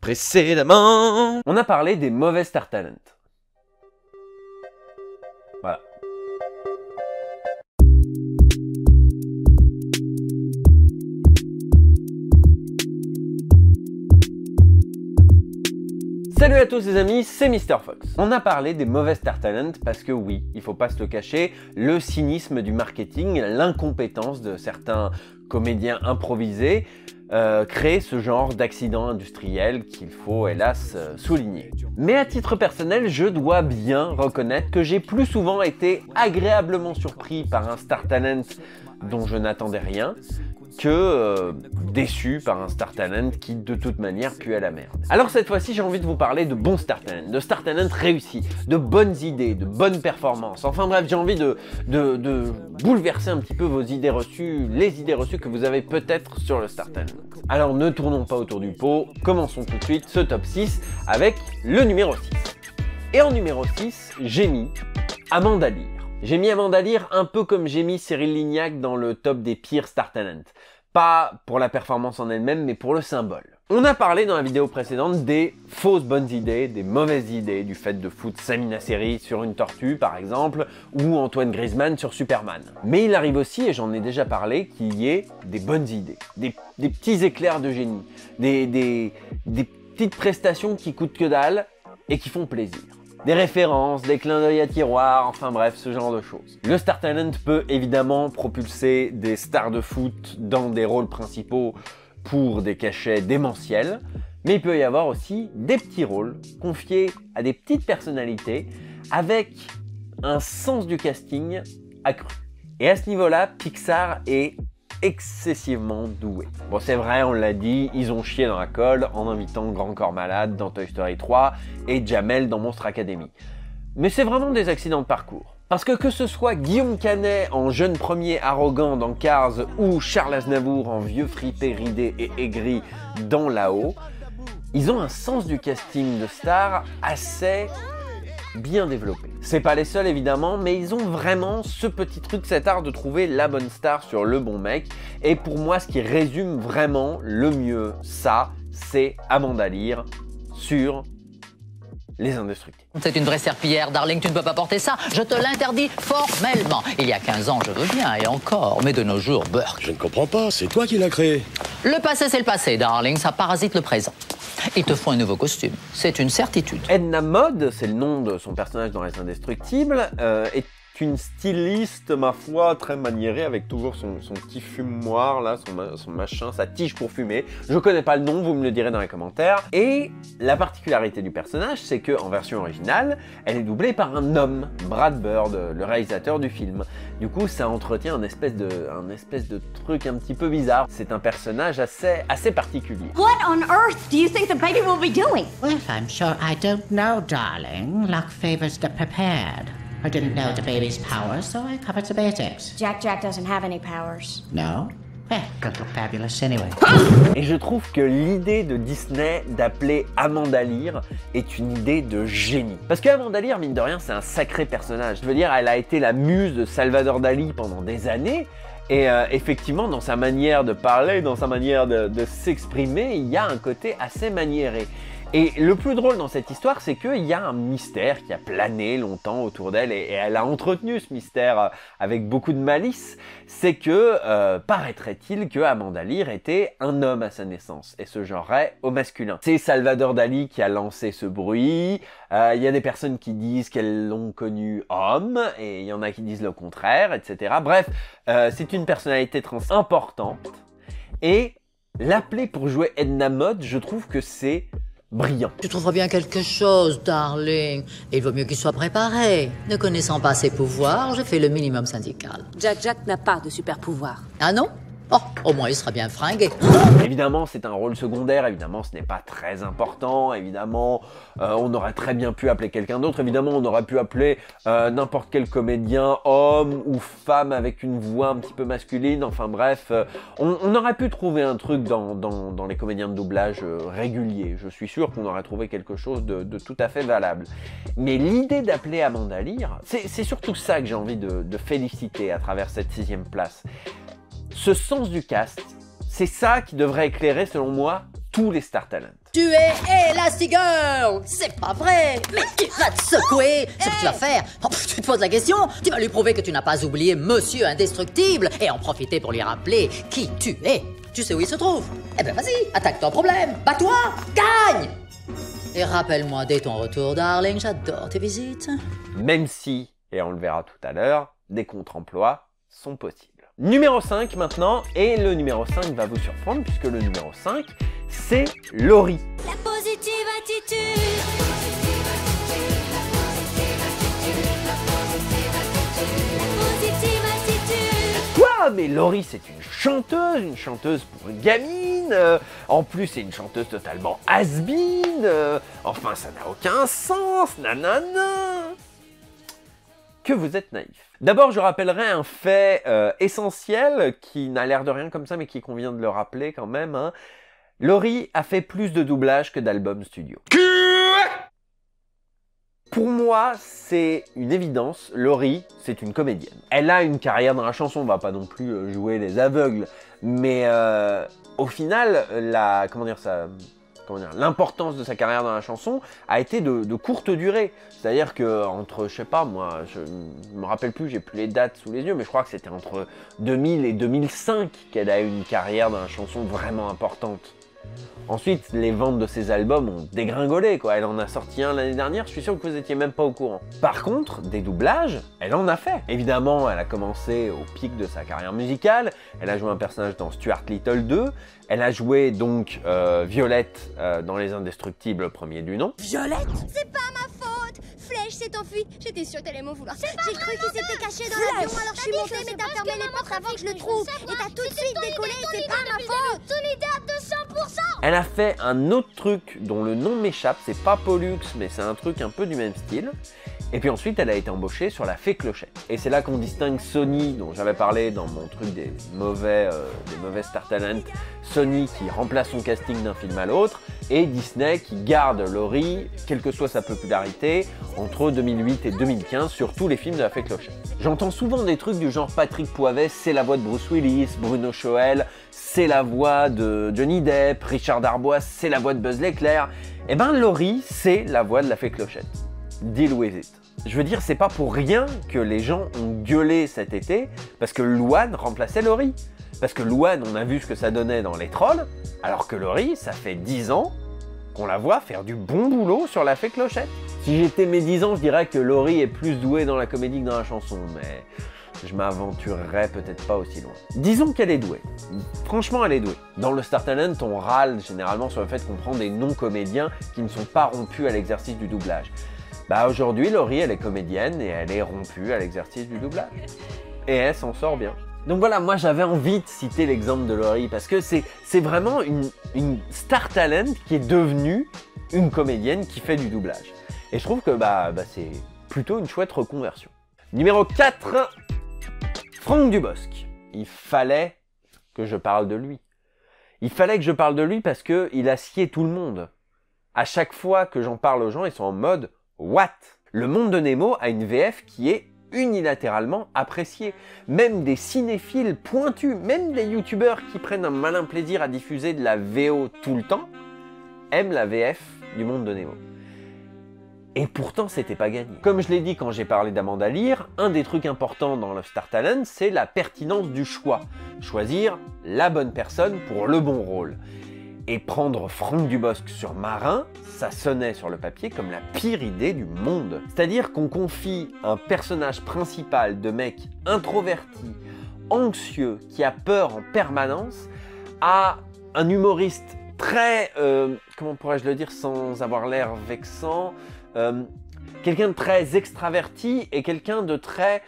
Précédemment, on a parlé des mauvais Star Talent. Voilà. Salut à tous les amis, c'est Mr. Fox. On a parlé des mauvais Star Talent parce que oui, il faut pas se le cacher, le cynisme du marketing, l'incompétence de certains comédiens improvisés crée ce genre d'accident industriel qu'il faut hélas souligner. Mais à titre personnel, je dois bien reconnaître que j'ai plus souvent été agréablement surpris par un Star Talent dont je n'attendais rien que déçu par un Star Talent qui de toute manière pue à la merde. Alors cette fois-ci j'ai envie de vous parler de bons Star Talent, de Star Talent réussis, de bonnes idées, de bonnes performances, enfin bref j'ai envie de bouleverser un petit peu vos idées reçues, les idées reçues que vous avez peut-être sur le Star Talent. Alors ne tournons pas autour du pot, commençons tout de suite ce top 6 avec le numéro 6. Et en numéro 6, j'ai mis Amanda Lear. J'ai mis Amanda Lear un peu comme j'ai mis Cyril Lignac dans le top des pires Star Talent. Pas pour la performance en elle-même, mais pour le symbole. On a parlé dans la vidéo précédente des fausses bonnes idées, des mauvaises idées, du fait de foutre Samina Seri sur une tortue par exemple, ou Antoine Griezmann sur Superman. Mais il arrive aussi, et j'en ai déjà parlé, qu'il y ait des bonnes idées, des petits éclairs de génie, des petites prestations qui coûtent que dalle et qui font plaisir. Des références, des clins d'œil à tiroir, enfin bref, ce genre de choses. Le Star Talent peut évidemment propulser des stars de foot dans des rôles principaux pour des cachets démentiels, mais il peut y avoir aussi des petits rôles confiés à des petites personnalités avec un sens du casting accru. Et à ce niveau-là, Pixar est excessivement doué. Bon c'est vrai, on l'a dit, ils ont chié dans la colle en invitant Grand Corps Malade dans Toy Story 3 et Jamel dans Monstre Academy. Mais c'est vraiment des accidents de parcours. Parce que ce soit Guillaume Canet en jeune premier arrogant dans Cars ou Charles Aznavour en vieux fripé ridé et aigri dans Là-haut, ils ont un sens du casting de stars assez bien développé. C'est pas les seuls évidemment, mais ils ont vraiment ce petit truc, cet art de trouver la bonne star sur le bon mec. Et pour moi, ce qui résume vraiment le mieux ça, c'est Amanda Lear sur Les Indestructibles. C'est une vraie serpillière, darling, tu ne peux pas porter ça. Je te l'interdis formellement. Il y a 15 ans, je veux bien, et encore, mais de nos jours, Burke. Je ne comprends pas, c'est toi qui l'as créé. Le passé, c'est le passé, darling, ça parasite le présent. Il te faut un nouveau costume, c'est une certitude. Edna Mode, c'est le nom de son personnage dans Les Indestructibles, est une styliste, ma foi, très maniérée, avec toujours son petit fumoir, là, son machin, sa tige pour fumer. Je connais pas le nom, vous me le direz dans les commentaires. Et la particularité du personnage, c'est que en version originale, elle est doublée par un homme, Brad Bird, le réalisateur du film. Du coup, ça entretient un espèce de truc un petit peu bizarre. C'est un personnage assez particulier. What on earth do you think the baby will be doing? Well, I'm sure I don't know, darling. Luck favors the prepared. I didn't know the baby's powers, so I covered the basics. Jack doesn't have any powers. No? Well, could look fabulous anyway. Et je trouve que l'idée de Disney d'appeler Amanda Lear est une idée de génie. Parce que Amanda Lear, mine de rien, c'est un sacré personnage. Je veux dire, elle a été la muse de Salvador Dali pendant des années. Et effectivement, dans sa manière de parler, dans sa manière de s'exprimer, il y a un côté assez maniéré. Et le plus drôle dans cette histoire, c'est qu'il y a un mystère qui a plané longtemps autour d'elle et elle a entretenu ce mystère avec beaucoup de malice. C'est que, paraîtrait-il que Amanda Lear était un homme à sa naissance et se genrerait au masculin. C'est Salvador Dali qui a lancé ce bruit. Il y a des personnes qui disent qu'elles l'ont connu homme et il y en a qui disent le contraire, etc. Bref, c'est une personnalité trans importante et l'appeler pour jouer Edna Mode, je trouve que c'est brillant. Tu trouveras bien quelque chose, darling. Et il vaut mieux qu'il soit préparé. Ne connaissant pas ses pouvoirs, je fais le minimum syndical. Jack n'a pas de super pouvoir. Ah non? Oh, au moins il sera bien fringué. Évidemment, c'est un rôle secondaire, évidemment, ce n'est pas très important, évidemment, on aurait très bien pu appeler quelqu'un d'autre, évidemment, on aurait pu appeler n'importe quel comédien, homme ou femme avec une voix un petit peu masculine, enfin bref, on aurait pu trouver un truc dans les comédiens de doublage réguliers, je suis sûr qu'on aurait trouvé quelque chose de tout à fait valable. Mais l'idée d'appeler Amanda Lear, c'est surtout ça que j'ai envie de féliciter à travers cette 6e place. Ce sens du cast, c'est ça qui devrait éclairer, selon moi, tous les Star Talent. Tu es Elastigirl! C'est pas vrai! Mais tu vas te secouer! C'est ce que tu vas faire! Oh, tu te poses la question? Tu vas lui prouver que tu n'as pas oublié Monsieur Indestructible et en profiter pour lui rappeler qui tu es! Tu sais où il se trouve? Eh ben vas-y, attaque ton problème! Bats-toi! Gagne! Et rappelle-moi dès ton retour, darling, j'adore tes visites. Même si, et on le verra tout à l'heure, des contre-emplois sont possibles. Numéro 5 maintenant, et le numéro 5 va vous surprendre puisque le numéro 5, c'est Laurie. La positive attitude. Quoi? Mais Laurie, c'est une chanteuse pour une gamine, en plus c'est une chanteuse totalement has-been, enfin ça n'a aucun sens, nanana. Que vous êtes naïf. D'abord, je rappellerai un fait essentiel qui n'a l'air de rien comme ça, mais qui convient de le rappeler quand même. Hein. Laurie a fait plus de doublages que d'albums studio. Pour moi, c'est une évidence, Laurie, c'est une comédienne. Elle a une carrière dans la chanson, on va pas non plus jouer les aveugles, mais au final, l'importance de sa carrière dans la chanson a été de courte durée. C'est-à-dire que entre, je sais pas moi, je me rappelle plus, j'ai plus les dates sous les yeux, mais je crois que c'était entre 2000 et 2005 qu'elle a eu une carrière dans la chanson vraiment importante. Ensuite, les ventes de ses albums ont dégringolé, quoi. Elle en a sorti un l'année dernière, je suis sûr que vous étiez même pas au courant. Par contre, des doublages, elle en a fait. Évidemment, elle a commencé au pic de sa carrière musicale, elle a joué un personnage dans Stuart Little 2, elle a joué donc Violette dans Les Indestructibles, premier du nom. Violette? C'est pas ma faute! Flèche s'est enfuie. J'étais sûre qu'elle allait m'en vouloir. J'ai cru qu'il s'était caché dans l'avion, alors je suis montée, mais t'as fermé les portes avant que je le trouve. Et t'as tout de suite décollé, c'est pas ma faute! Ton idée à 200%! Elle a fait un autre truc dont le nom m'échappe, c'est pas Pollux, mais c'est un truc un peu du même style. Et puis ensuite, elle a été embauchée sur La Fée Clochette. Et c'est là qu'on distingue Sony, dont j'avais parlé dans mon truc des mauvais Star Talent, Sony qui remplace son casting d'un film à l'autre, et Disney qui garde Laurie, quelle que soit sa popularité, entre 2008 et 2015 sur tous les films de La Fée Clochette. J'entends souvent des trucs du genre Patrick Poivet, c'est la voix de Bruce Willis, Bruno Choël, c'est la voix de Johnny Depp, Richard Darbois, c'est la voix de Buzz l'éclair. Eh ben Laurie, c'est la voix de La Fée Clochette. Deal with it. Je veux dire, c'est pas pour rien que les gens ont gueulé cet été, parce que Louane remplaçait Laurie. Parce que Louane, on a vu ce que ça donnait dans Les Trolls, alors que Laurie, ça fait 10 ans qu'on la voit faire du bon boulot sur La Fée Clochette. Si j'étais mes 10 ans, je dirais que Laurie est plus douée dans la comédie que dans la chanson, mais je m'aventurerais peut-être pas aussi loin. Disons qu'elle est douée. Franchement, elle est douée. Dans le Star Talent, on râle généralement sur le fait qu'on prend des non-comédiens qui ne sont pas rompus à l'exercice du doublage. Bah aujourd'hui, Laurie, elle est comédienne et elle est rompue à l'exercice du doublage. Et elle s'en sort bien. Donc voilà, moi j'avais envie de citer l'exemple de Laurie parce que c'est vraiment une Star Talent qui est devenue une comédienne qui fait du doublage. Et je trouve que c'est plutôt une chouette reconversion. Numéro 4, Franck Dubosc. Il fallait que je parle de lui. Il fallait que je parle de lui parce qu'il a scié tout le monde. À chaque fois que j'en parle aux gens, ils sont en mode « What ?» Le Monde de Nemo a une VF qui est unilatéralement appréciée. Même des cinéphiles pointus, même des youtubeurs qui prennent un malin plaisir à diffuser de la VO tout le temps, aiment la VF du Monde de Nemo. Et pourtant, c'était pas gagné. Comme je l'ai dit quand j'ai parlé d'Amanda Lear, un des trucs importants dans le Star Talent, c'est la pertinence du choix. Choisir la bonne personne pour le bon rôle. Et prendre Franck Dubosc sur Marin, ça sonnait sur le papier comme la pire idée du monde. C'est-à-dire qu'on confie un personnage principal de mec introverti, anxieux, qui a peur en permanence, à un humoriste très, comment pourrais-je le dire sans avoir l'air vexant, quelqu'un de très extraverti et quelqu'un de très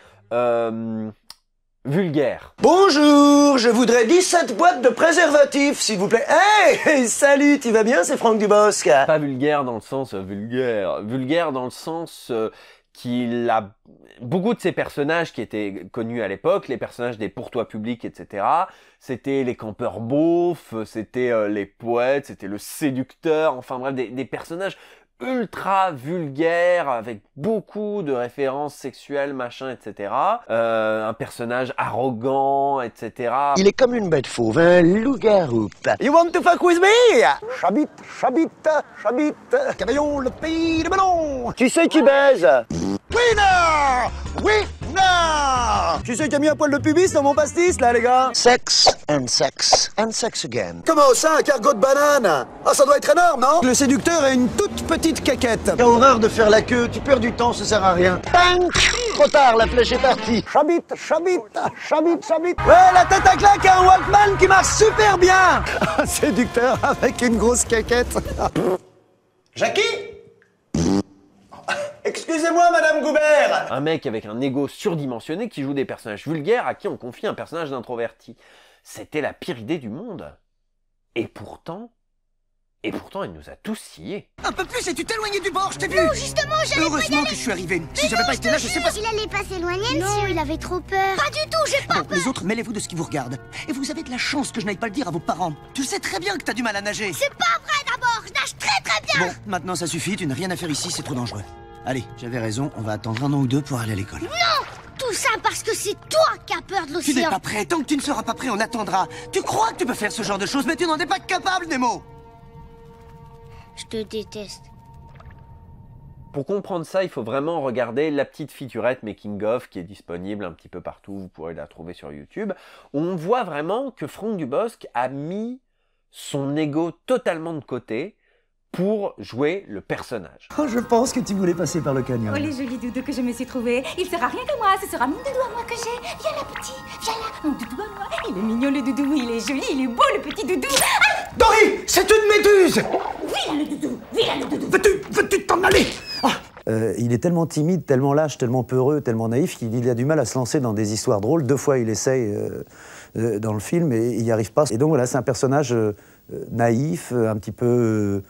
vulgaire. Bonjour, je voudrais 17 boîtes de préservatifs, s'il vous plaît. Hey, salut, tu vas bien, c'est Franck Dubosc. Pas vulgaire dans le sens vulgaire, vulgaire dans le sens qu'il a beaucoup de ces personnages qui étaient connus à l'époque, les personnages des pour-toi publics, etc. C'était les campeurs beaufs, c'était les poètes, c'était le séducteur, enfin bref, des personnages ultra vulgaire, avec beaucoup de références sexuelles, machin, etc. Un personnage arrogant, etc. Il est comme une bête fauve, un loup-garou. You want to fuck with me? Chabit, chabit, chabit. Cavaillon, le pays de melon. Tu sais qui baise? Winner! Winner! Tu sais qui a mis un poil de pubis dans mon pastis, là, les gars? Sex and sex and sex again. Comment ça, un cargo de banane? Ah, ça doit être énorme, non? Le séducteur a une toute petite caquette. T'as horreur de faire la queue, tu perds du temps, ça sert à rien. Bang! Trop tard, la flèche est partie. Chabit, chabit, chabit, chabit. Ouais, la tête à claque a un Walkman qui marche super bien. Un séducteur avec une grosse caquette. Jackie? Excusez-moi, Madame Goubert. Un mec avec un ego surdimensionné qui joue des personnages vulgaires à qui on confie un personnage d'introverti. C'était la pire idée du monde. Et pourtant, il nous a tous sciés. Un peu plus et tu t'éloignais du bord, je t'ai vu. Non, justement, j'allais pas y Heureusement aller. que je suis arrivé. Si j'avais pas été là, je sais pas... Il allait pas s'éloigner, monsieur. Il avait trop peur. Pas du tout, j'ai pas Bon, peur. les autres, mêlez-vous de ce qui vous regarde. Et vous avez de la chance que je n'aille pas le dire à vos parents. Tu le sais très bien que t'as du mal à nager. C'est pas vrai d'abord, je nage très très bien. Bon, maintenant ça suffit, tu n'as rien à faire ici, c'est trop dangereux. Allez, j'avais raison, on va attendre 1 an ou 2 pour aller à l'école. Non, tout ça parce que c'est toi qui as peur de Tu n'es l'océan. pas prêt, tant que tu ne seras pas prêt, on attendra. Tu crois que tu peux faire ce genre de choses, mais tu n'en es pas capable, Nemo. Je te déteste. Pour comprendre ça, il faut vraiment regarder la petite featurette Making of qui est disponible un petit peu partout, vous pourrez la trouver sur YouTube, où on voit vraiment que Franck Dubosc a mis son ego totalement de côté pour jouer le personnage. Oh, je pense que tu voulais passer par le canyon. Oh, les jolis doudous que je me suis trouvé. Il sera rien que moi, ce sera mon doudou à moi que j'ai. Viens là, petit, viens là, mon doudou à moi. Il est mignon, le doudou, il est joli, il est beau, le petit doudou. Ah, Dory, c'est une méduse. viens le doudou, viens le doudou. Veux-tu t'en aller? Il est tellement timide, tellement lâche, tellement peureux, tellement naïf qu'il a du mal à se lancer dans des histoires drôles. 2 fois, il essaye dans le film et il n'y arrive pas. Et donc voilà, c'est un personnage naïf, un petit peu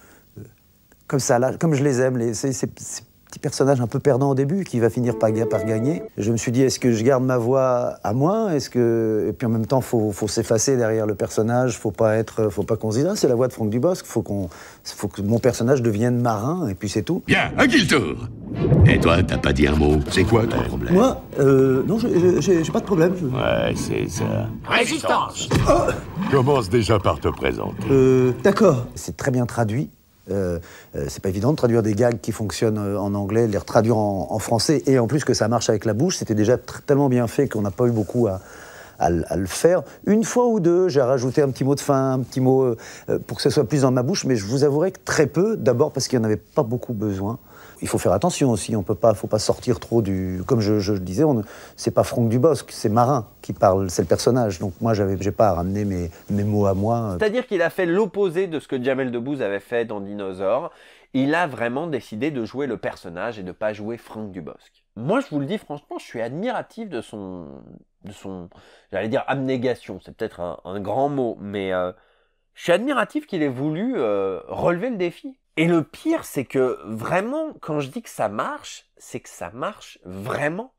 comme ça, là, comme je les aime, ces petits personnages un peu perdants au début, qui va finir par gagner. Je me suis dit, est-ce que je garde ma voix à moi? Et puis en même temps, faut s'effacer derrière le personnage, faut pas qu'on se dise, ah, c'est la voix de Franck Dubosc, faut que mon personnage devienne marin, et puis c'est tout. Bien, à qui le tour? Et toi, t'as pas dit un mot. C'est quoi ton problème? Moi, non, j'ai pas de problème. Ouais, c'est ça. Résistance. Commence déjà par te présenter. D'accord. C'est très bien traduit. C'est pas évident de traduire des gags qui fonctionnent en anglais, de les retraduire en français, et en plus que ça marche avec la bouche. C'était déjà tellement bien fait qu'on n'a pas eu beaucoup à le faire. Une fois ou deux, j'ai rajouté un petit mot de fin, un petit mot pour que ça soit plus dans ma bouche, mais je vous avouerai que très peu, d'abord parce qu'il n'y en avait pas beaucoup besoin. Il faut faire attention aussi, faut pas sortir trop du... Comme je le disais, c'est pas Franck Dubosc, c'est Marin qui parle, c'est le personnage. Donc moi, j'ai pas à ramener mes mots à moi. C'est-à-dire qu'il a fait l'opposé de ce que Jamel Debbouze avait fait dans Dinosaure. Il a vraiment décidé de jouer le personnage et de pas jouer Franck Dubosc. Moi, je vous le dis franchement, je suis admiratif de son j'allais dire abnégation, c'est peut-être un grand mot, mais je suis admiratif qu'il ait voulu relever le défi. Et le pire, c'est que vraiment, quand je dis que ça marche, c'est que ça marche vraiment.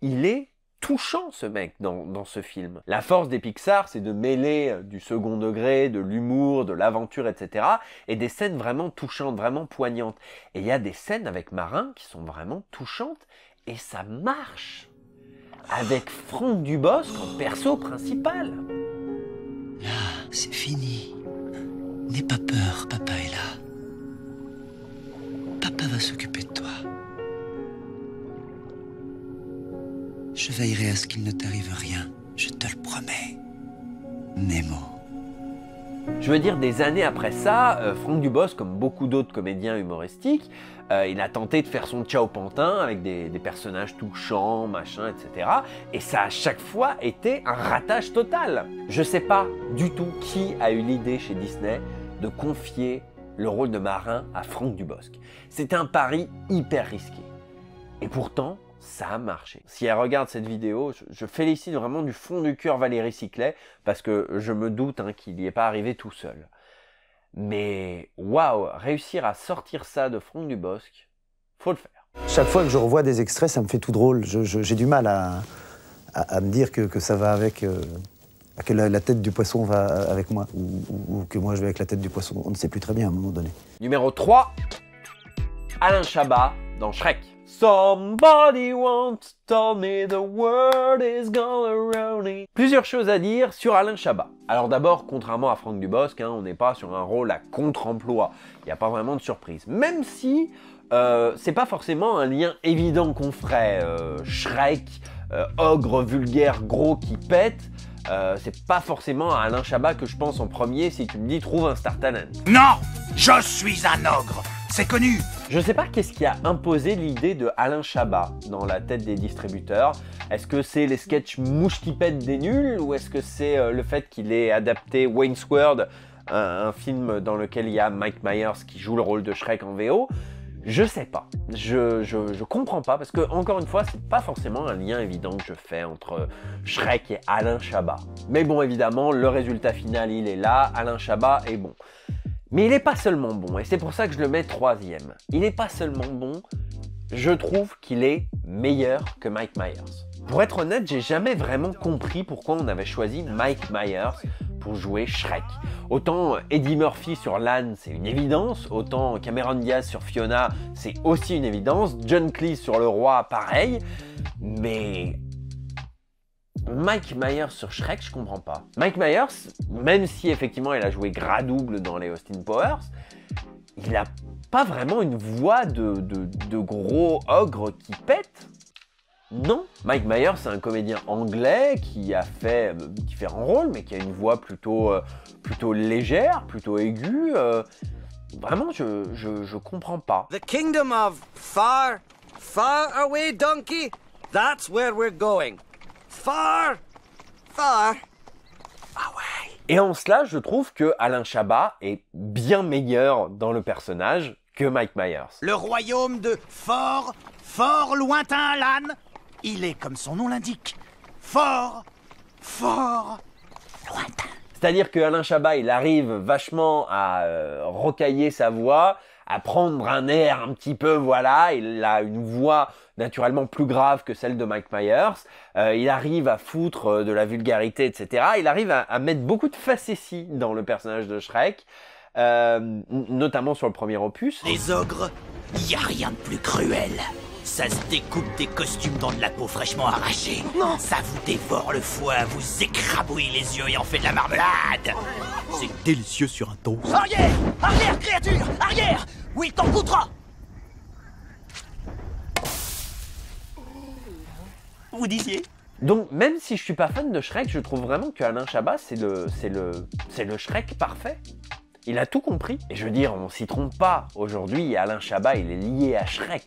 Il est touchant, ce mec, dans ce film. La force des Pixar, c'est de mêler du second degré, de l'humour, de l'aventure, etc. et des scènes vraiment touchantes, vraiment poignantes. Et il y a des scènes avec Marin qui sont vraiment touchantes, et ça marche. Avec Franck Dubosc en perso principal. Là, c'est fini. N'aie pas peur, papa est là. Papa va s'occuper de toi. Je veillerai à ce qu'il ne t'arrive rien, je te le promets. Nemo. Je veux dire, des années après ça, Franck Dubosc, comme beaucoup d'autres comédiens humoristiques, il a tenté de faire son Ciao Pantin avec des personnages touchants, machin, etc. Et ça a à chaque fois été un ratage total. Je sais pas du tout qui a eu l'idée chez Disney de confier le rôle de Marin à Franck Dubosc. C'était un pari hyper risqué. Et pourtant, ça a marché. Si elle regarde cette vidéo, je félicite vraiment du fond du cœur Valérie Siclet, parce que je me doute qu'il n'y est pas arrivé tout seul. Mais waouh, réussir à sortir ça de Franck Dubosc, faut le faire. Chaque fois que je revois des extraits, ça me fait tout drôle. J'ai du mal à me dire que ça va avec... que la tête du poisson va avec moi, ou que moi je vais avec la tête du poisson. On ne sait plus très bien à un moment donné. Numéro 3. Alain Chabat dans Shrek. Somebody once told me the world is gonna roll me. Plusieurs choses à dire sur Alain Chabat. Alors d'abord, contrairement à Franck Dubosc, on n'est pas sur un rôle à contre-emploi. Il n'y a pas vraiment de surprise. Même si c'est pas forcément un lien évident qu'on ferait. Shrek, ogre vulgaire gros qui pète, c'est pas forcément à Alain Chabat que je pense en premier si tu me dis trouve un star talent. Non, je suis un ogre, c'est connu. Je sais pas qu'est-ce qui a imposé l'idée de Alain Chabat dans la tête des distributeurs. Est-ce que c'est les sketchs mouches qui pètent des nuls ou est-ce que c'est le fait qu'il ait adapté Wayne's World, un film dans lequel il y a Mike Myers qui joue le rôle de Shrek en VO? Je sais pas, je comprends pas parce que encore une fois c'est pas forcément un lien évident que je fais entre Shrek et Alain Chabat. Mais bon évidemment le résultat final il est là, Alain Chabat est bon. Mais il est pas seulement bon et c'est pour ça que je le mets 3e. Il est pas seulement bon, je trouve qu'il est meilleur que Mike Myers. Pour être honnête, j'ai jamais vraiment compris pourquoi on avait choisi Mike Myers pour jouer Shrek. Autant Eddie Murphy sur Lan, c'est une évidence, autant Cameron Diaz sur Fiona, c'est aussi une évidence, John Cleese sur le roi, pareil, mais Mike Myers sur Shrek, je comprends pas. Mike Myers, même si effectivement il a joué gras double dans les Austin Powers, il a pas vraiment une voix de gros ogre qui pète. Non, Mike Myers c'est un comédien anglais qui a fait différents rôles, mais qui a une voix plutôt légère, plutôt aiguë. Vraiment, je comprends pas. The kingdom of far, far away, donkey. That's where we're going. Far, far away. Et en cela, je trouve que Alain Chabat est bien meilleur dans le personnage que Mike Myers. Le royaume de fort, fort lointain, Lan. Il est, comme son nom l'indique, fort, fort, lointain. C'est-à-dire que Alain Chabat, il arrive vachement à rocailler sa voix, à prendre un air un petit peu, voilà, il a une voix naturellement plus grave que celle de Mike Myers, il arrive à foutre de la vulgarité, etc. Il arrive à mettre beaucoup de facéties dans le personnage de Shrek, notamment sur le premier opus. Les ogres, y a rien de plus cruel. Ça se découpe des costumes dans de la peau fraîchement arrachée. Non. Ça vous dévore le foie, vous écrabouille les yeux et en fait de la marmelade. C'est délicieux sur un toast. Arrière! Arrière, créature! Arrière! Ou il t'en coûtera! Vous disiez? Donc même si je suis pas fan de Shrek, je trouve vraiment que Alain Chabat c'est le Shrek parfait. Il a tout compris. Et je veux dire, on s'y trompe pas. Aujourd'hui, Alain Chabat, il est lié à Shrek.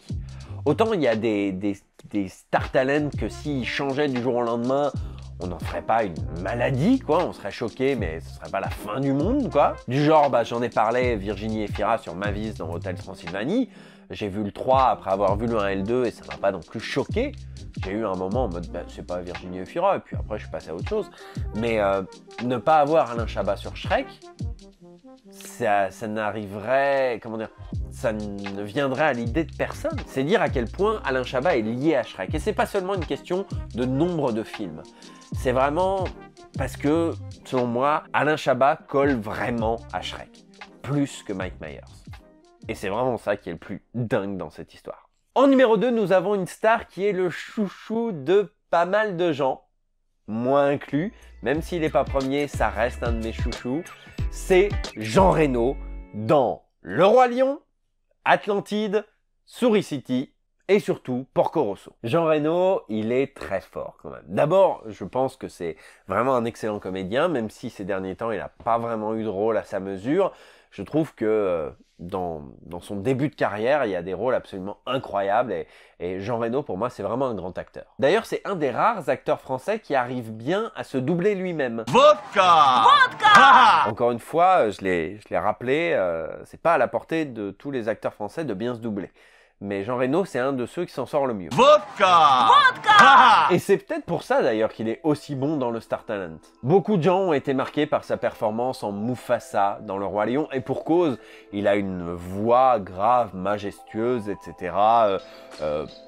Autant il y a des star talents que s'ils changeaient du jour au lendemain, on n'en ferait pas une maladie, quoi. On serait choqué, mais ce serait pas la fin du monde, quoi. Du genre, j'en ai parlé, Virginie Efira sur Ma Vis dans Hôtel Transylvanie. J'ai vu le 3 après avoir vu le 1 et le 2 et ça m'a pas non plus choqué. J'ai eu un moment en mode, c'est pas Virginie Efira, et puis après je suis passé à autre chose. Mais ne pas avoir Alain Chabat sur Shrek, ça n'arriverait, comment dire, ça ne viendrait à l'idée de personne. C'est dire à quel point Alain Chabat est lié à Shrek. Et c'est pas seulement une question de nombre de films. C'est vraiment parce que, selon moi, Alain Chabat colle vraiment à Shrek. Plus que Mike Myers. Et c'est vraiment ça qui est le plus dingue dans cette histoire. En numéro 2, nous avons une star qui est le chouchou de pas mal de gens. Moi inclus. Même s'il n'est pas premier, ça reste un de mes chouchous. C'est Jean Reno dans Le Roi Lion, Atlantide, Souris City et surtout Porco Rosso. Jean Reno, il est très fort quand même. D'abord, je pense que c'est vraiment un excellent comédien, même si ces derniers temps, il n'a pas vraiment eu de rôle à sa mesure. Je trouve que dans son début de carrière, il y a des rôles absolument incroyables et Jean Reno, pour moi, c'est vraiment un grand acteur. D'ailleurs, c'est un des rares acteurs français qui arrive bien à se doubler lui-même. Vodka! Vodka! Encore une fois, je l'ai rappelé, c'est pas à la portée de tous les acteurs français de bien se doubler. Mais Jean Reno, c'est un de ceux qui s'en sort le mieux. Vodka! Vodka! Et c'est peut-être pour ça d'ailleurs qu'il est aussi bon dans le Star Talent. Beaucoup de gens ont été marqués par sa performance en Mufasa dans Le Roi Lion, et pour cause, il a une voix grave, majestueuse, etc.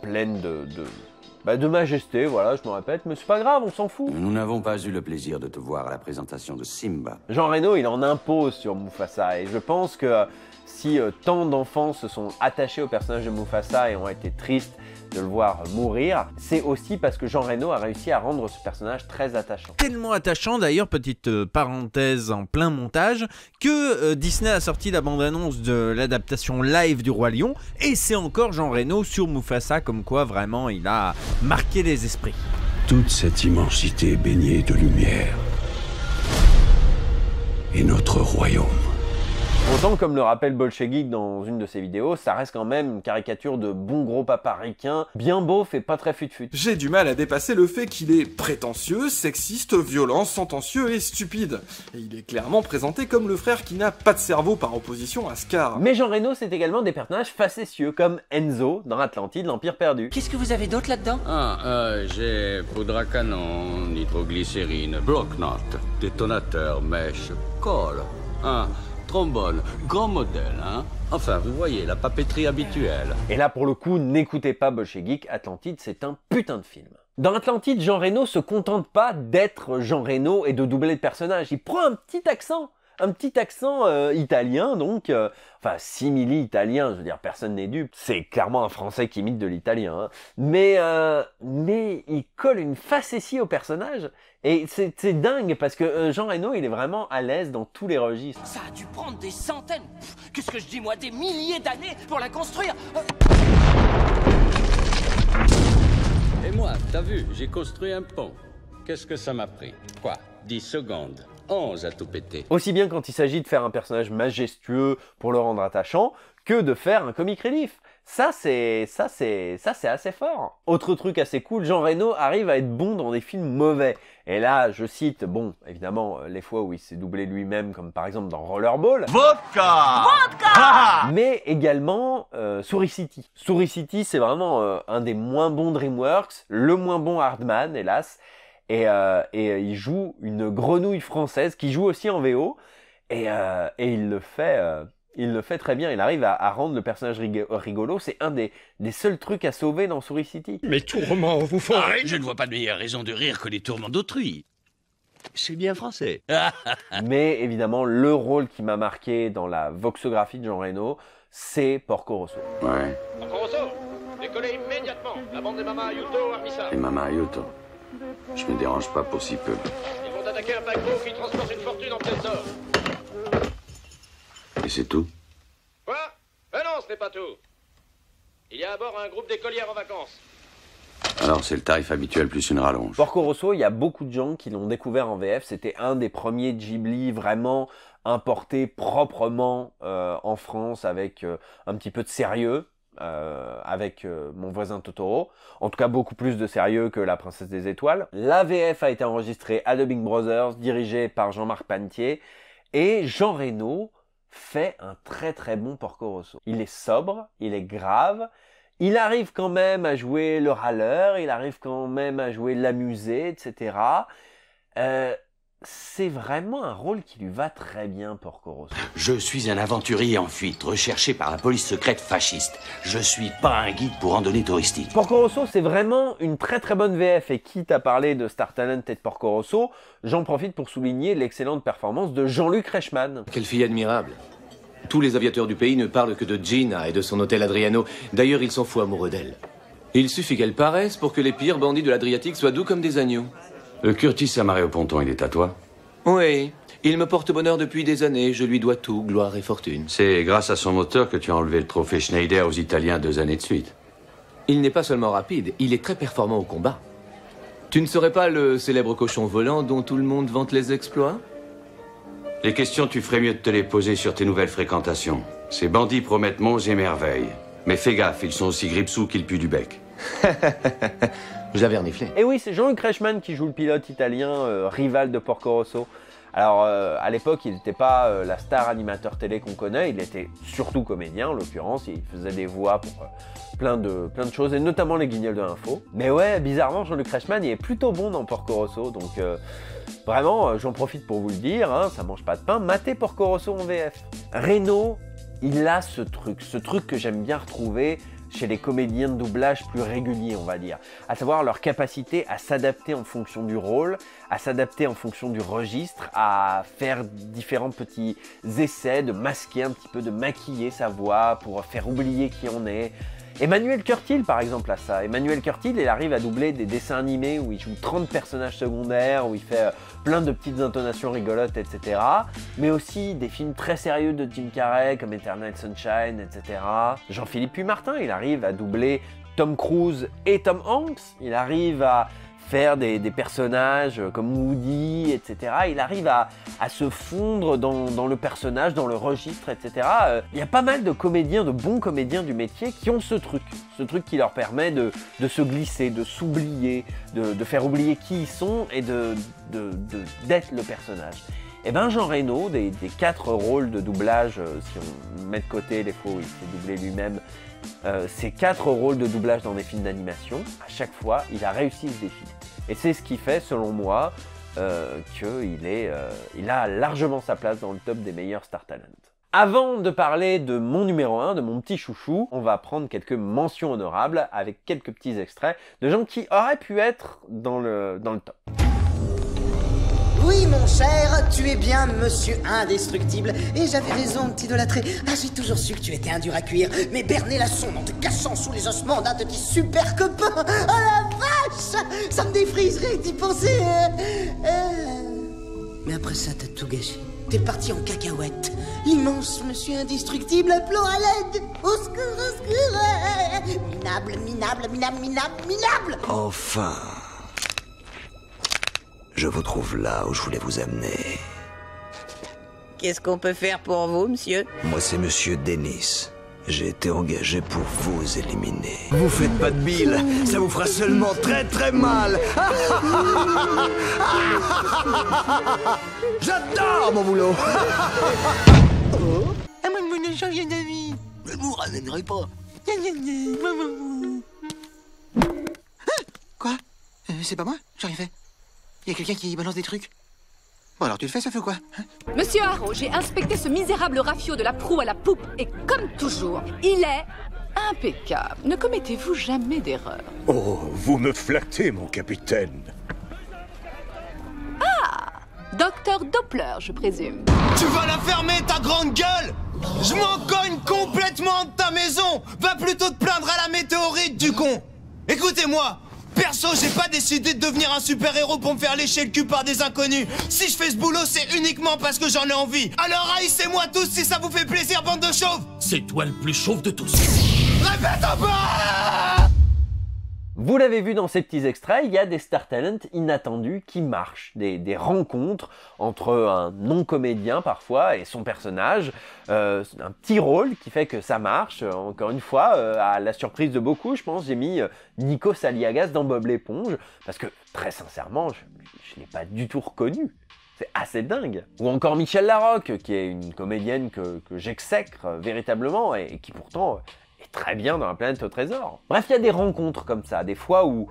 Pleine de majesté, voilà, je me répète, mais c'est pas grave, on s'en fout. Nous n'avons pas eu le plaisir de te voir à la présentation de Simba. Jean Reno, il en impose sur Mufasa, et je pense que si tant d'enfants se sont attachés au personnage de Mufasa et ont été tristes de le voir mourir, c'est aussi parce que Jean Reno a réussi à rendre ce personnage très attachant. Tellement attachant d'ailleurs, petite parenthèse en plein montage, que Disney a sorti la bande-annonce de l'adaptation live du Roi Lion, et c'est encore Jean Reno sur Mufasa, comme quoi vraiment il a marqué les esprits. Toute cette immensité baignée de lumière est notre royaume. Autant, comme le rappelle Bolchegeek dans une de ses vidéos, ça reste quand même une caricature de bon gros papa ricain, bien beauf et pas très fut-fut. J'ai du mal à dépasser le fait qu'il est prétentieux, sexiste, violent, sentencieux et stupide. Et il est clairement présenté comme le frère qui n'a pas de cerveau par opposition à Scar. Mais Jean Reno, c'est également des personnages facétieux, comme Enzo dans Atlantide, l'Empire perdu. Qu'est-ce que vous avez d'autre là-dedans? J'ai poudre à canon, nitroglycérine, bloc-notes, détonateur, mèche, colle. Trombone, grand modèle, hein. Enfin, vous voyez, la papeterie habituelle. Et là, pour le coup, n'écoutez pas Bolchegeek, Atlantide, c'est un putain de film. Dans Atlantide, Jean Reno se contente pas d'être Jean Reno et de doubler le personnage. Il prend un petit accent italien, donc, enfin, simili-italien, je veux dire, personne n'est dupe. C'est clairement un français qui imite de l'italien, hein. Mais il colle une facétie au personnage. Et c'est dingue parce que Jean Reno, il est vraiment à l'aise dans tous les registres. Ça a dû prendre des centaines, qu'est-ce que je dis moi, des milliers d'années pour la construire. Et moi, t'as vu, j'ai construit un pont. Qu'est-ce que ça m'a pris? Quoi? 10 secondes. 11 à tout péter. Aussi bien quand il s'agit de faire un personnage majestueux pour le rendre attachant, que de faire un comic relief. Ça c'est assez fort. Autre truc assez cool, Jean Reno arrive à être bon dans des films mauvais. Et là, je cite, bon, évidemment, les fois où il s'est doublé lui-même, comme par exemple dans Rollerball. Vodka! Mais également Souris City. Souris City, c'est vraiment un des moins bons DreamWorks, le moins bon Hardman, hélas. Et il joue une grenouille française qui joue aussi en VO. Et il le fait très bien. Il arrive à rendre le personnage rigolo. C'est un des seuls trucs à sauver dans Souris City. Mes tourments vous font... Arrête, je ne vois pas de meilleure raison de rire que les tourments d'autrui. C'est bien français. Mais évidemment, le rôle qui m'a marqué dans la voxographie de Jean Reno, c'est Porco Rosso. Ouais. Porco Rosso, décollez immédiatement. La bande des Mama Ayuto, Armissa. Et Mama Ayuto. Je me dérange pas pour si peu. Ils vont attaquer un paquebot qui transporte une fortune en trésor. Et c'est tout? Quoi? Ben non, ce n'est pas tout. Il y a à bord un groupe d'écolières en vacances. Alors c'est le tarif habituel plus une rallonge. Porco Rosso, il y a beaucoup de gens qui l'ont découvert en VF. C'était un des premiers Ghibli vraiment importés proprement en France avec un petit peu de sérieux. Avec Mon voisin Totoro, en tout cas beaucoup plus de sérieux que La Princesse des Étoiles. La VF a été enregistrée à Dubbing Brothers, dirigée par Jean-Marc Panetier, et Jean Reno fait un très très bon Porco Rosso. Il est sobre, il est grave, il arrive quand même à jouer le râleur, il arrive quand même à jouer l'amusé, etc. C'est vraiment un rôle qui lui va très bien, Porco Rosso. Je suis un aventurier en fuite, recherché par la police secrète fasciste. Je suis pas un guide pour randonnée touristique. Porco Rosso, c'est vraiment une très très bonne VF. Et quitte à parler de Star Talent et de Porco Rosso, j'en profite pour souligner l'excellente performance de Jean-Luc Reichmann. Quelle fille admirable. Tous les aviateurs du pays ne parlent que de Gina et de son hôtel Adriano. D'ailleurs, ils sont fous amoureux d'elle. Il suffit qu'elle paraisse pour que les pires bandits de l'Adriatique soient doux comme des agneaux. Le Curtis amarré au ponton, il est à toi? Oui, il me porte bonheur depuis des années. Je lui dois tout, gloire et fortune. C'est grâce à son moteur que tu as enlevé le trophée Schneider aux Italiens 2 années de suite. Il n'est pas seulement rapide, il est très performant au combat. Tu ne serais pas le célèbre cochon volant dont tout le monde vante les exploits? Les questions, tu ferais mieux de te les poser sur tes nouvelles fréquentations. Ces bandits promettent monts et merveilles. Mais fais gaffe, ils sont aussi grippe-sous qu'ils puent du bec. Je l'avais reniflé. Et oui, c'est Jean-Luc Reichmann qui joue le pilote italien, rival de Porco Rosso. Alors, à l'époque, il n'était pas la star animateur télé qu'on connaît, il était surtout comédien, en l'occurrence, il faisait des voix pour plein de choses, et notamment les Guignols de l'info. Mais ouais, bizarrement, Jean-Luc Reichmann, il est plutôt bon dans Porco Rosso, donc vraiment, j'en profite pour vous le dire, hein, ça mange pas de pain, matez Porco Rosso en VF. Reno, il a ce truc que j'aime bien retrouver chez les comédiens de doublage plus réguliers, on va dire, à savoir leur capacité à s'adapter en fonction du rôle, à s'adapter en fonction du registre, à faire différents petits essais de masquer un petit peu, de maquiller sa voix pour faire oublier qui on est. Emmanuel Curtil par exemple a ça. Emmanuel Curtil, il arrive à doubler des dessins animés où il joue 30 personnages secondaires, où il fait plein de petites intonations rigolotes, etc. Mais aussi des films très sérieux de Jim Carrey comme Eternal Sunshine, etc. Jean-Philippe Puy-Martin, il arrive à doubler Tom Cruise et Tom Hanks. Il arrive à faire des personnages comme Woody, etc. Il arrive à se fondre dans le personnage, dans le registre, etc. Il y a pas mal de comédiens, de bons comédiens du métier qui ont ce truc qui leur permet de se glisser, de s'oublier, de faire oublier qui ils sont et d'être le personnage. Et ben Jean Reno, des 4 rôles de doublage, si on met de côté les fois où il s'est doublé lui-même, ces 4 rôles de doublage dans des films d'animation, à chaque fois, il a réussi ce défi. Et c'est ce qui fait, selon moi, qu'il a largement sa place dans le top des meilleurs Star Talent. Avant de parler de mon numéro 1, de mon petit chouchou, on va prendre quelques mentions honorables avec quelques petits extraits de gens qui auraient pu être dans le top. Oui, mon cher, tu es bien Monsieur Indestructible. Et j'avais raison de t'idolâtrer. Ah, j'ai toujours su que tu étais un dur à cuire. Mais berner la sonde en te cachant sous les ossements d'un de tes super copains. Oh la vache! Ça me défriserait d'y penser. Mais après ça, t'as tout gâché. T'es parti en cacahuète. L'immense Monsieur Indestructible appelant à l'aide. Au secours, au secours. Minable, minable, minable, minable, minable. Enfin. Je vous trouve là où je voulais vous amener. Qu'est-ce qu'on peut faire pour vous, monsieur? Moi, c'est Monsieur Dennis. J'ai été engagé pour vous éliminer. Vous faites pas de bile, ça vous fera seulement très très mal. J'adore mon boulot. Ah, moi, ne change d'avis. Je vous ramènerai pas. Quoi? C'est pas moi? J'ai rien fait. Y a quelqu'un qui balance des trucs? Bon alors tu le fais, ça fait quoi hein? Monsieur Harrow, j'ai inspecté ce misérable rafio de la proue à la poupe et comme toujours, il est impeccable. Ne commettez-vous jamais d'erreur? Oh, vous me flattez, mon capitaine. Ah! Docteur Doppler, je présume. Tu vas la fermer, ta grande gueule! Je m'en cogne complètement de ta maison! Va plutôt te plaindre à la météorite, du con! Écoutez-moi! Perso, j'ai pas décidé de devenir un super-héros pour me faire lécher le cul par des inconnus. Si je fais ce boulot, c'est uniquement parce que j'en ai envie. Alors haïssez-moi tous si ça vous fait plaisir, bande de chauves. C'est toi le plus chauve de tous. Répète un peu! Vous l'avez vu dans ces petits extraits, il y a des Star Talent inattendus qui marchent, des rencontres entre un non-comédien parfois et son personnage, un petit rôle qui fait que ça marche. Encore une fois, à la surprise de beaucoup, je pense, j'ai mis Nikos Aliagas dans Bob l'éponge, parce que très sincèrement, je ne l'ai pas du tout reconnu. C'est assez dingue. Ou encore Michel Larocque, qui est une comédienne que j'exècre véritablement et qui pourtant très bien dans La Planète au Trésor. Bref, il y a des rencontres comme ça, des fois où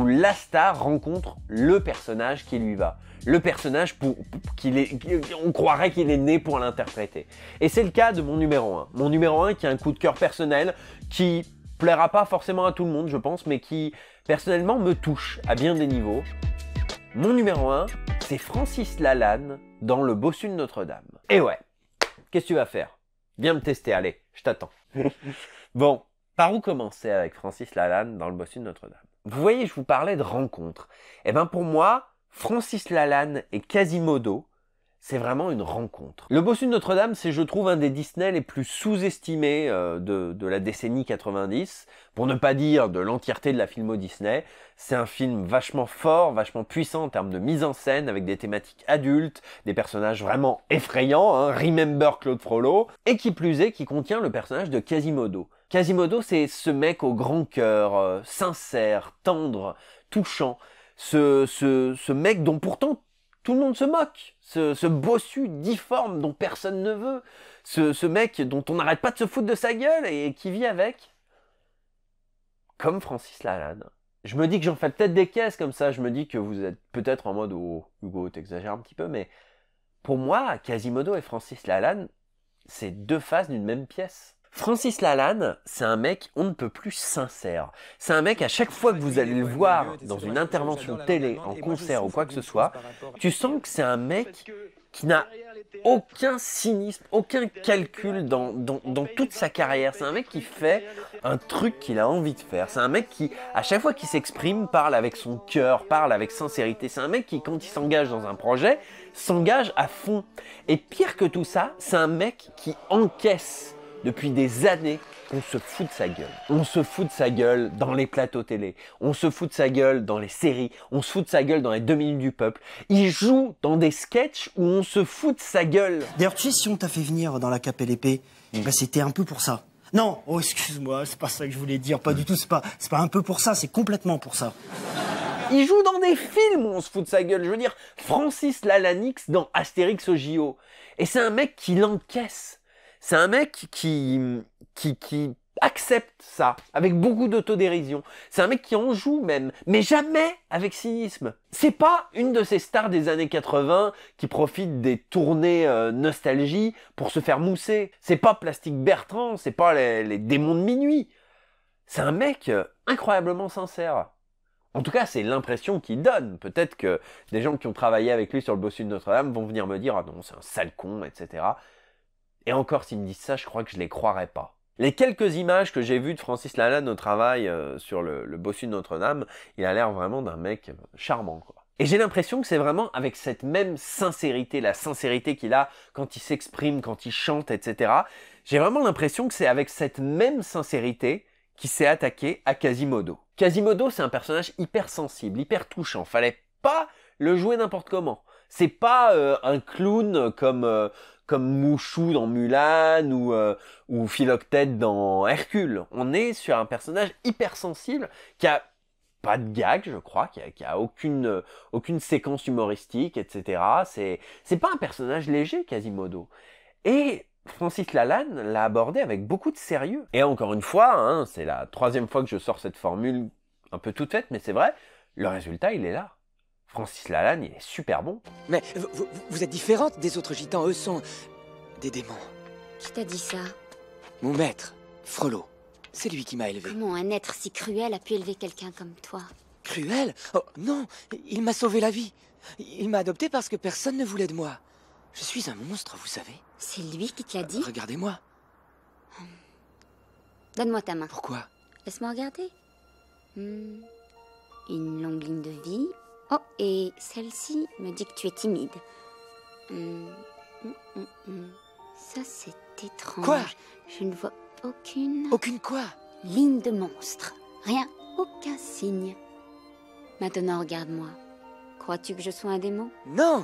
la star rencontre le personnage qui lui va. Le personnage on croirait qu'il est né pour l'interpréter. Et c'est le cas de mon numéro 1. Mon numéro 1 qui a un coup de cœur personnel, qui plaira pas forcément à tout le monde, je pense, mais qui, personnellement, me touche à bien des niveaux. Mon numéro 1, c'est Francis Lalanne dans Le Bossu de Notre-Dame. Et ouais, qu'est-ce que tu vas faire? Viens me tester, allez, je t'attends. Bon, par où commencer avec Francis Lalanne dans Le Bossu de Notre-Dame? Vous voyez, je vous parlais de rencontres. Eh bien pour moi, Francis Lalanne et Quasimodo, c'est vraiment une rencontre. Le Bossu de Notre-Dame, c'est, je trouve, un des Disney les plus sous-estimés de la décennie 90, pour ne pas dire de l'entièreté de la filmo Disney. C'est un film vachement fort, vachement puissant en termes de mise en scène, avec des thématiques adultes, des personnages vraiment effrayants, hein, Remember Claude Frollo, et qui plus est, qui contient le personnage de Quasimodo. Quasimodo, c'est ce mec au grand cœur, sincère, tendre, touchant, ce mec dont pourtant tout le monde se moque, ce bossu difforme dont personne ne veut, ce mec dont on n'arrête pas de se foutre de sa gueule et qui vit avec. Comme Francis Lalanne. Je me dis que j'en fais peut-être des caisses comme ça, je me dis que vous êtes peut-être en mode « Oh, Hugo, t'exagères un petit peu », mais pour moi, Quasimodo et Francis Lalanne, c'est deux faces d'une même pièce. Francis Lalanne, c'est un mec on ne peut plus sincère. C'est un mec, à chaque fois que vous allez le voir dans une intervention télé, en concert ou quoi que ce soit, tu sens que c'est un mec qui n'a aucun cynisme, aucun calcul dans toute sa carrière. C'est un mec qui fait un truc qu'il a envie de faire. C'est un mec qui, à chaque fois qu'il s'exprime, parle avec son cœur, parle avec sincérité. C'est un mec qui, quand il s'engage dans un projet, s'engage à fond. Et pire que tout ça, c'est un mec qui encaisse depuis des années qu'on se fout de sa gueule. On se fout de sa gueule dans les plateaux télé. On se fout de sa gueule dans les séries. On se fout de sa gueule dans les 2 minutes du peuple. Il joue dans des sketchs où on se fout de sa gueule. D'ailleurs, tu sais, si on t'a fait venir dans la cape et l'épée, bah, c'était un peu pour ça. Non, oh excuse-moi, c'est pas ça que je voulais dire, pas du tout, c'est pas un peu pour ça, c'est complètement pour ça. Il joue dans des films où on se fout de sa gueule. Je veux dire, Francis Lalanix dans Astérix au JO. Et c'est un mec qui l'encaisse. C'est un mec qui accepte ça, avec beaucoup d'autodérision. C'est un mec qui en joue même, mais jamais avec cynisme. C'est pas une de ces stars des années 80 qui profitent des tournées nostalgie pour se faire mousser. C'est pas Plastique Bertrand, c'est pas les démons de minuit. C'est un mec incroyablement sincère. En tout cas, c'est l'impression qu'il donne. Peut-être que des gens qui ont travaillé avec lui sur le bossu de Notre-Dame vont venir me dire « Ah non, c'est un sale con, etc. » Et encore, s'ils me disent ça, je crois que je les croirais pas. Les quelques images que j'ai vues de Francis Lalanne au travail sur le bossu de Notre-Dame, il a l'air vraiment d'un mec charmant, quoi. Et j'ai l'impression que c'est vraiment avec cette même sincérité, la sincérité qu'il a quand il s'exprime, quand il chante, etc. J'ai vraiment l'impression que c'est avec cette même sincérité qu'il s'est attaqué à Quasimodo. Quasimodo, c'est un personnage hyper sensible, hyper touchant. Fallait pas le jouer n'importe comment. C'est pas un clown comme Mouchou dans Mulan ou Philoctète dans Hercule. On est sur un personnage hyper sensible qui a pas de gag, je crois, qui a aucune séquence humoristique, etc. C'est pas un personnage léger, Quasimodo. Et Francis Lalanne l'a abordé avec beaucoup de sérieux. Et encore une fois, hein, c'est la 3e fois que je sors cette formule un peu toute faite, mais c'est vrai, le résultat, il est là. Francis Lalanne, il est super bon. Mais vous êtes différente des autres gitans, eux sont des démons. Qui t'a dit ça? Mon maître, Frollo. C'est lui qui m'a élevé. Comment un être si cruel a pu élever quelqu'un comme toi? Cruel? Oh non, il m'a sauvé la vie. Il m'a adopté parce que personne ne voulait de moi. Je suis un monstre, vous savez. C'est lui qui te l'a dit? Regardez-moi. Donne-moi ta main. Pourquoi? Laisse-moi regarder. Une longue ligne de vie. Oh, et celle-ci me dit que tu es timide. Ça, c'est étrange. Quoi? Je ne vois aucune... Aucune quoi? Ligne de monstre. Rien, aucun signe. Maintenant, regarde-moi. Crois-tu que je sois un démon? Non,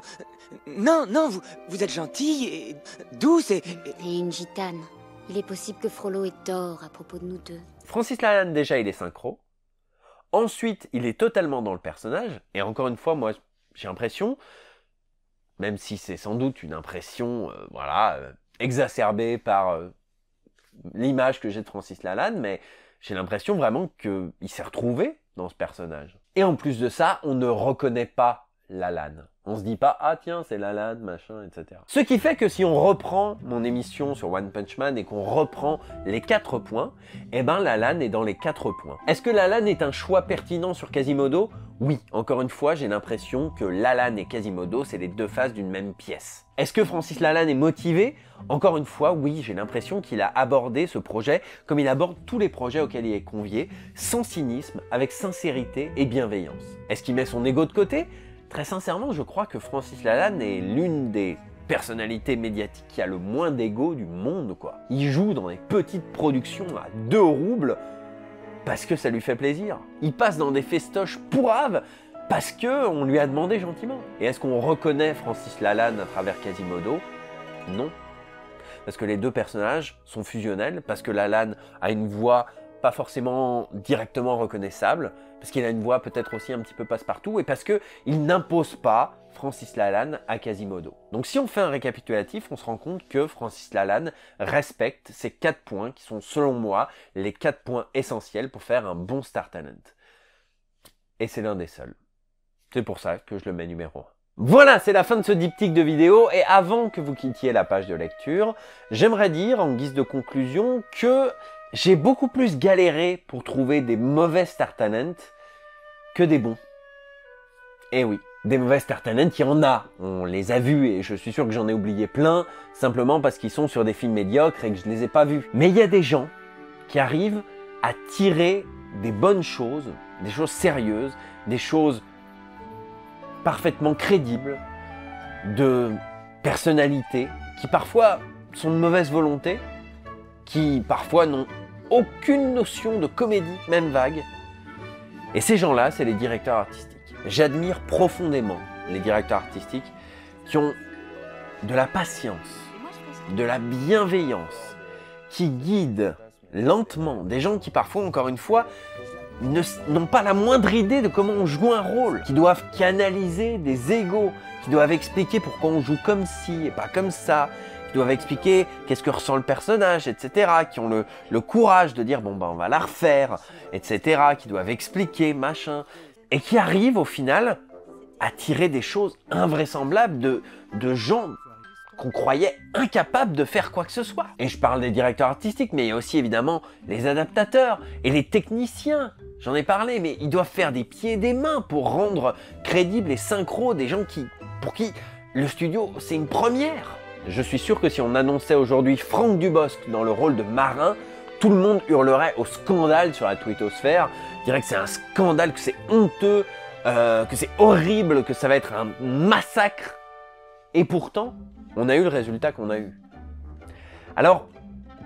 non, vous êtes gentille et douce et une gitane. Il est possible que Frollo ait tort à propos de nous deux. Francis Lalanne, déjà, il est synchro. Ensuite, il est totalement dans le personnage. Et encore une fois, moi, j'ai l'impression, même si c'est sans doute une impression, exacerbée par l'image que j'ai de Francis Lalanne, mais j'ai l'impression vraiment qu'il s'est retrouvé dans ce personnage. Et en plus de ça, on ne reconnaît pas Lalanne. On se dit pas, ah tiens, c'est Lalanne, machin, etc. Ce qui fait que si on reprend mon émission sur One Punch Man et qu'on reprend les 4 points, eh ben Lalanne est dans les 4 points. Est-ce que Lalanne est un choix pertinent sur Quasimodo? Oui, encore une fois, j'ai l'impression que Lalanne et Quasimodo, c'est les 2 faces d'une même pièce. Est-ce que Francis Lalanne est motivé? Encore une fois, oui, j'ai l'impression qu'il a abordé ce projet comme il aborde tous les projets auxquels il est convié, sans cynisme, avec sincérité et bienveillance. Est-ce qu'il met son ego de côté? Très sincèrement, je crois que Francis Lalanne est l'une des personnalités médiatiques qui a le moins d'ego du monde, quoi. Il joue dans des petites productions à 2 roubles parce que ça lui fait plaisir. Il passe dans des festoches pourraves parce qu'on lui a demandé gentiment. Et est-ce qu'on reconnaît Francis Lalanne à travers Quasimodo? Non. Parce que les 2 personnages sont fusionnels, parce que Lalanne a une voix pas forcément directement reconnaissable, parce qu'il a une voix peut-être aussi un petit peu passe-partout, et parce qu'il n'impose pas Francis Lalanne à Quasimodo. Donc si on fait un récapitulatif, on se rend compte que Francis Lalanne respecte ces 4 points qui sont, selon moi, les 4 points essentiels pour faire un bon Star Talent. Et c'est l'un des seuls. C'est pour ça que je le mets numéro 1. Voilà, c'est la fin de ce diptyque de vidéo, et avant que vous quittiez la page de lecture, j'aimerais dire, en guise de conclusion, que j'ai beaucoup plus galéré pour trouver des mauvais Star Talent que des bons. Eh oui, des mauvais Star Talent, il y en a, on les a vus, et je suis sûr que j'en ai oublié plein, simplement parce qu'ils sont sur des films médiocres et que je ne les ai pas vus. Mais il y a des gens qui arrivent à tirer des bonnes choses, des choses sérieuses, des choses parfaitement crédibles, de personnalités, qui parfois sont de mauvaise volonté, qui parfois n'ont aucune notion de comédie, même vague. Et ces gens-là, c'est les directeurs artistiques. J'admire profondément les directeurs artistiques qui ont de la patience, de la bienveillance, qui guident lentement des gens qui parfois, encore une fois, n'ont pas la moindre idée de comment on joue un rôle, qui doivent canaliser des égos, qui doivent expliquer pourquoi on joue comme ci et pas comme ça, qui doivent expliquer qu'est-ce que ressent le personnage, etc., qui ont le courage de dire bon ben on va la refaire, etc., qui doivent expliquer, machin, et qui arrivent au final à tirer des choses invraisemblables de gens qu'on croyait incapables de faire quoi que ce soit. Et je parle des directeurs artistiques, mais il y a aussi évidemment les adaptateurs et les techniciens. J'en ai parlé, mais ils doivent faire des pieds et des mains pour rendre crédibles et synchro des gens pour qui le studio, c'est une première. Je suis sûr que si on annonçait aujourd'hui Franck Dubosc dans le rôle de marin, tout le monde hurlerait au scandale sur la twittosphère, dirait que c'est un scandale, que c'est honteux, que c'est horrible, que ça va être un massacre. Et pourtant, on a eu le résultat qu'on a eu. Alors,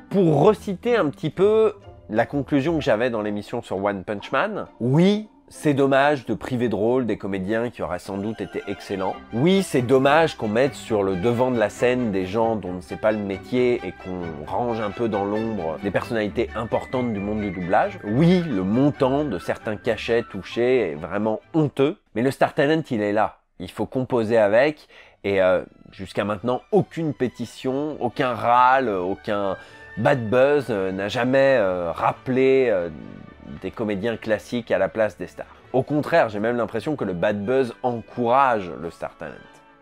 pour reciter un petit peu la conclusion que j'avais dans l'émission sur One Punch Man, oui, c'est dommage de priver de rôle des comédiens qui auraient sans doute été excellents. Oui, c'est dommage qu'on mette sur le devant de la scène des gens dont on ne sait pas le métier et qu'on range un peu dans l'ombre des personnalités importantes du monde du doublage. Oui, le montant de certains cachets touchés est vraiment honteux. Mais le Star Talent, il est là. Il faut composer avec. Et jusqu'à maintenant, aucune pétition, aucun râle, aucun bad buzz n'a jamais rappelé des comédiens classiques à la place des stars. Au contraire, j'ai même l'impression que le bad buzz encourage le Star Talent.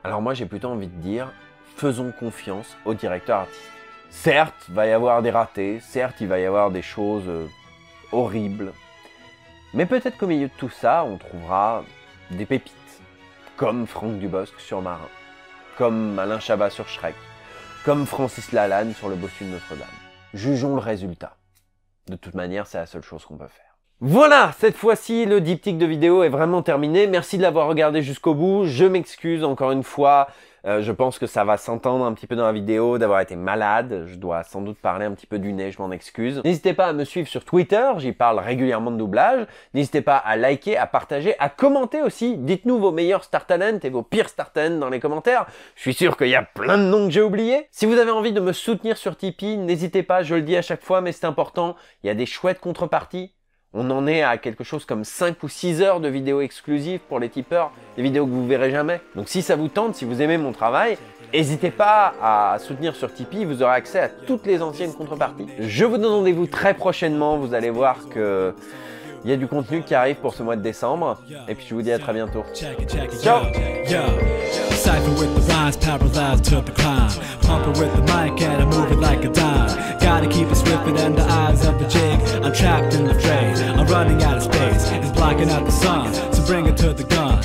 Alors moi, j'ai plutôt envie de dire, faisons confiance aux directeurs artistiques. Certes, il va y avoir des ratés, certes, il va y avoir des choses horribles, mais peut-être qu'au milieu de tout ça, on trouvera des pépites, comme Franck Dubosc sur Marin, comme Alain Chabat sur Shrek, comme Francis Lalanne sur Le Bossu de Notre-Dame. Jugeons le résultat. De toute manière, c'est la seule chose qu'on peut faire. Voilà, cette fois-ci, le diptyque de vidéo est vraiment terminé. Merci de l'avoir regardé jusqu'au bout. Je m'excuse encore une fois. Je pense que ça va s'entendre un petit peu dans la vidéo d'avoir été malade. Je dois sans doute parler un petit peu du nez, je m'en excuse. N'hésitez pas à me suivre sur Twitter, j'y parle régulièrement de doublage. N'hésitez pas à liker, à partager, à commenter aussi. Dites-nous vos meilleurs Star Talent et vos pires Star Talent dans les commentaires. Je suis sûr qu'il y a plein de noms que j'ai oubliés. Si vous avez envie de me soutenir sur Tipeee, n'hésitez pas, je le dis à chaque fois, mais c'est important. Il y a des chouettes contreparties. On en est à quelque chose comme 5 ou 6 heures de vidéos exclusives pour les tipeurs, des vidéos que vous verrez jamais. Donc si ça vous tente, si vous aimez mon travail, n'hésitez pas à soutenir sur Tipeee, vous aurez accès à toutes les anciennes contreparties. Je vous donne rendez-vous très prochainement, vous allez voir que il y a du contenu qui arrive pour ce mois de décembre. Et puis je vous dis à très bientôt. Ciao. Cypher with the rhymes, paralyzed to the climb. Pumper with the mic and I move it like a dime. Gotta keep it swifter than the eyes of the jig. I'm trapped in the fray, I'm running out of space. It's blocking out the sun, so bring it to the gun.